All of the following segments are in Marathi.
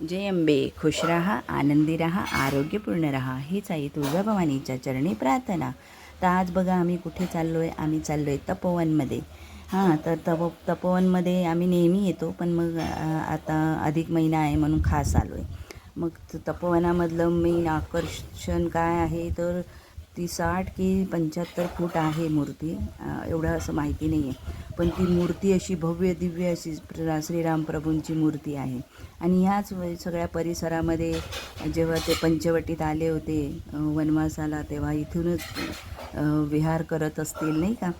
जय अंबे, खुश रहा, आनंदी रहा, आरोग्यपूर्ण रहा, हीच आई तुळजाभवानीच्या चरणी प्रार्थना. तर आज बघा आम्ही कुठे चाललो आहे. आम्ही चाललो आहे तपोवनमध्ये. तर तपोवनमध्ये आम्ही नेहमी येतो, पण मग आता अधिक महिना आहे म्हणून खास आलो आहे. मग तपोवनामधलं मेन आकर्षण काय आहे तर ती 60 की 75 फूट आहे मूर्ती. एवढं असं माहिती नाही आहे, पण ती मूर्ती अशी भव्य दिव्य अशी श्रीराम प्रभूंची मूर्ती आहे. आणि ह्याच सगळ्या परिसरामध्ये जेव्हा ते पंचवटीत आले होते वनवासाला, तेव्हा इथूनच विहार करत असतील नाही का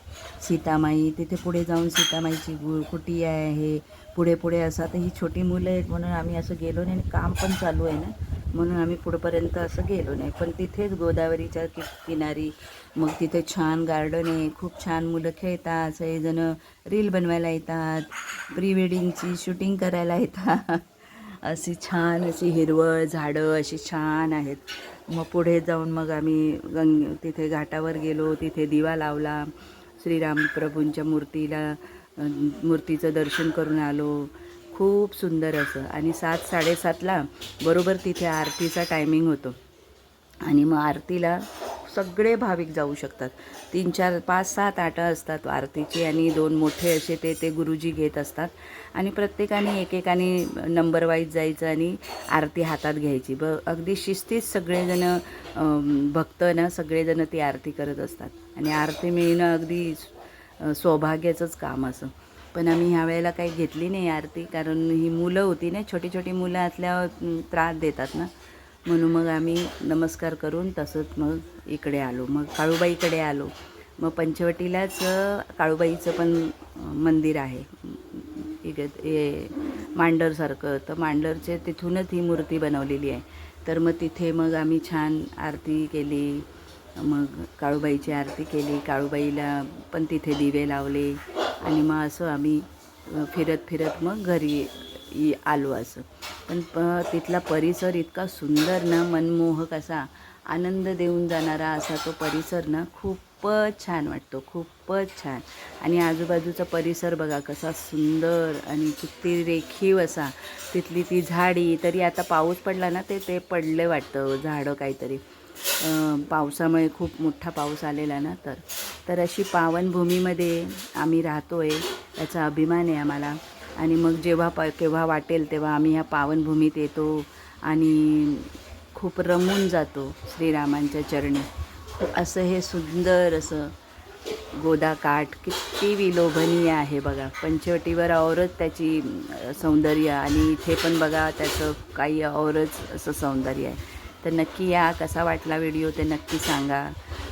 सीतामाई. तिथे पुढे जाऊन सीतामाईची कुटी आहे. पुढे पुढे असं आता ही छोटी मुलं आहेत म्हणून आम्ही असं गेलो नाही, आणि काम पण चालू आहे ना म्हणून आम्ही पुढंपर्यंत असं गेलो नाही. पण तिथेच गोदावरीच्या किनारी मग तिथे छान गार्डन आहे, खूप छान मुलं खेळतात, सगळेजणं रील बनवायला येतात, प्री वेडिंगची शूटिंग करायला येतात. अशी छान अशी हिरवळ झाडं अशी छान आहेत. मग पुढे जाऊन मग आम्ही तिथे घाटावर गेलो, तिथे दिवा लावला, श्रीराम प्रभूंच्या मूर्तीचं दर्शन करून आलो. खूप सुंदर असं. आणि 7-7:30ला बरोबर तिथे आरतीचा टायमिंग होतो, आणि मग आरतीला सगळे भाविक जाऊ शकतात. 3-4 5-7 आटा असतात आरतीची, आणि 2 मोठे असे ते गुरुजी घेत असतात, आणि प्रत्येकाने एकेकाने नंबर वाईज जायचं आणि आरती हातात घ्यायची. अगदी शिस्तीत सगळेजणं भक्त ना सगळेजणं ती आरती करत असतात, आणि आरती मिळणं अगदी सौभाग्याचंच काम असं. पण आम्ही ह्या वेळेला काही घेतली नाही आरती, कारण ही मुलं होती ना, छोटी छोटी मुलं असल्यावर त्रास देतात ना, म्हणून मग आम्ही नमस्कार करून तसंच मग इकडे आलो. मग काळूबाईकडे आलो. मग पंचवटीलाच काळूबाईचं पण मंदिर आहे इकडे मांडरसारखं. तर मांडरचे तिथूनच ही मूर्ती बनवलेली आहे. तर मग तिथे मग आम्ही छान आरती केली. मग काळूबाईची आरती केली, काळूबाईला पण तिथे दिवे लावले, आणि मग असं आम्ही फिरत फिरत मग घरी आलो असं. पण तिथला परिसर इतका सुंदर ना, मनमोहक असा, आनंद देऊन जाणारा असा तो परिसर ना, खूपच छान वाटतो, खूपच छान. आणि आजूबाजूचा परिसर बघा कसा सुंदर आणि किती रेखीव असा. तिथली ती झाडी तरी आता पाऊस पडला ना ते पडले वाटतं झाडं काहीतरी, पावसामुळे खूप मोठा पाऊस आलेला ना, तर अशी पावनभूमीमध्ये आम्ही राहतो आहे, याचा अभिमान आहे आम्हाला. आणि मग केव्हा वाटेल तेव्हा आम्ही ह्या पावनभूमीत येतो आणि खूप रमून जातो श्रीरामांच्या चरणी. असं हे सुंदर असं गोदाकाठ किती विलोभनीय आहे बघा. पंचवटीवर औरच त्याची सौंदर्य, आणि इथे पण बघा त्याचं काही औरच असं सौंदर्य आहे. तर नक्की या, कसा वाटला व्हिडिओ ते नक्की सांगा,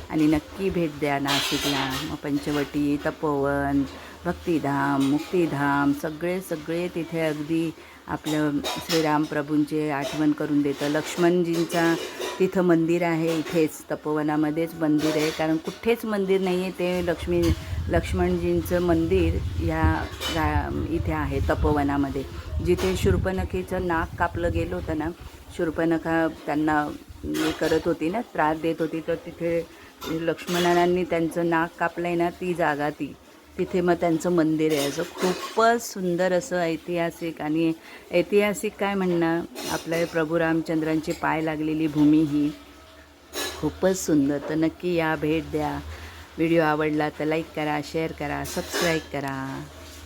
आणि नक्की भेट द्या नाशिकला. मग पंचवटी, तपोवन, भक्तिधाम, मुक्तिधाम सगळे तिथे अगदी आपलं श्रीराम प्रभूंचे आठवण करून देतं. लक्ष्मणजींचा तिथं मंदिर आहे, इथेच तपोवनामध्येच मंदिर आहे, कारण कुठेच मंदिर नाही आहे. ते लक्ष्मणजींचं मंदिर इथे आहे तपोवनामध्ये. जिथे शूर्पणखेचं नाक कापलं गेलं होतं ना, शूर्पणखा त्यांना करत होती ना, त्रास देत होती, तर तिथे लक्ष्मणांनी त्यांचं नाक कापलं आहे ना, ती जागा तिथे मग त्यांचं मंदिर आहे. असं खूपच सुंदर असं ऐतिहासिक, आणि ऐतिहासिक काय म्हणणं, आपल्या प्रभू रामचंद्रांचे पाय लागलेली भूमी ही खूपच सुंदर. तर नक्की या, भेट द्या. व्हिडिओ आवडला तर लाईक करा, शेअर करा, सबस्क्राईब करा.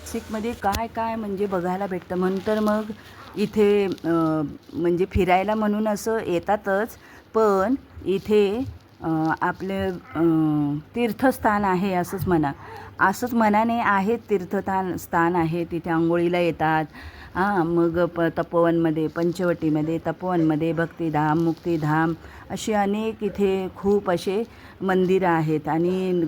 नाशिकमध्ये काय काय म्हणजे बघायला भेटतं म्हणून तर मग इथे म्हणजे फिरायला म्हणून असं येतातच, पण इथे आपले तीर्थस्थान आहे असंच मनाने आहे. तीर्थस्थान आहे, तिथे आंघोळीला येतात. मग तपोवनमध्ये, पंचवटीमध्ये, तपोवनमध्ये भक्तिधाम, मुक्तिधाम असे अनेक इथे खूप असे मंदिरं आहेत. आणि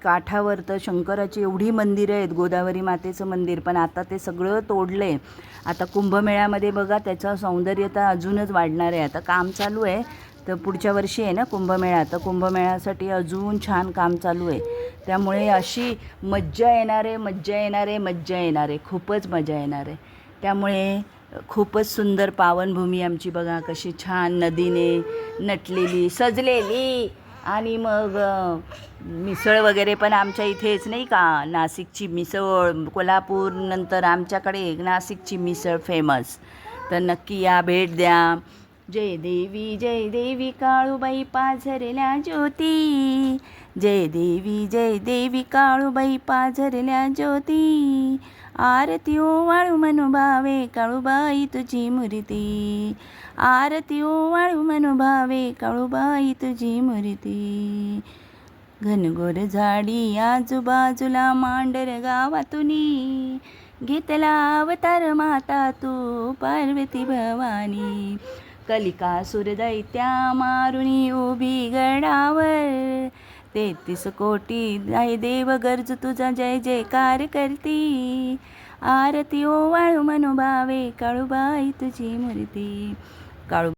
काठावर तर शंकराची एवढी मंदिरं आहेत, गोदावरी मातेचं मंदिर, पण आता ते सगळं तोडलं आहे. आता कुंभमेळ्यामध्ये बघा त्याचं सौंदर्यता अजूनच वाढणार आहे. आता काम चालू आहे, तर पुढच्या वर्षी आहे ना कुंभमेळा, तर कुंभमेळ्यासाठी अजून छान काम चालू आहे. त्यामुळे अशी मज्जा येणार आहे, खूपच मजा येणार आहे. त्यामुळे खूपच सुंदर पावनभूमी आमची बघा, कशी छान नदीने नटलेली, सजलेली. आणि मग मिसळ वगैरे पण आमच्या इथेच नाही का, नाशिकची मिसळ, कोल्हापूर नंतर आमच्याकडे नाशिकची मिसळ फेमस. तर नक्की या, भेट द्या. जय देवी काळूबाई पाझरल्या ज्योती. जय देवी काळूबाई पाझरल्या ज्योती. आरती ओवाळू मनोभावे काळूबाई तुझी मूर्ती. आरती ओवाळू मनोभावे काळूबाई तुझी मूर्ती. घनघोर झाडी आजूबाजूला मांडर गावातुनी. घेतला अवतार माता तू पार्वती भवानी. कलिकासुर दैत्या मारुनी उभी गडावर. 33 कोटी देव गरजू तुझा जय जयकार करती. आरती ओवाळू मनोभावे काळूबाई तुझी मूर्ती. काळू